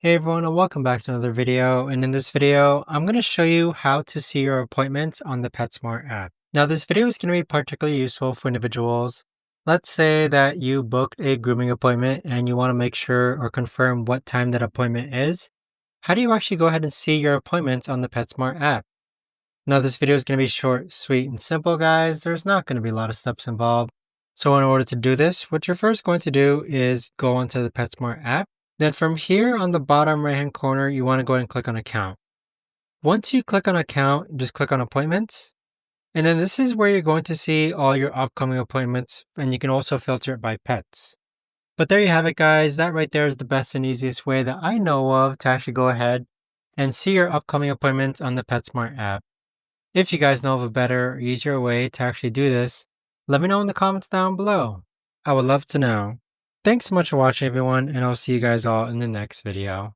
Hey everyone, and welcome back to another video. And in this video, I'm going to show you how to see your appointments on the PetSmart app. Now, this video is going to be particularly useful for individuals. Let's say that you booked a grooming appointment and you want to make sure or confirm what time that appointment is. How do you actually go ahead and see your appointments on the PetSmart app? Now, this video is going to be short, sweet, and simple, guys. There's not going to be a lot of steps involved. So in order to do this, what you're first going to do is go onto the PetSmart app. Then from here on the bottom right hand corner, you want to go ahead and click on account. Once you click on account, just click on appointments. And then this is where you're going to see all your upcoming appointments, and you can also filter it by pets. But there you have it, guys. That right there is the best and easiest way that I know of to actually go ahead and see your upcoming appointments on the PetSmart app. If you guys know of a better or easier way to actually do this, let me know in the comments down below. I would love to know. Thanks so much for watching, everyone, and I'll see you guys all in the next video.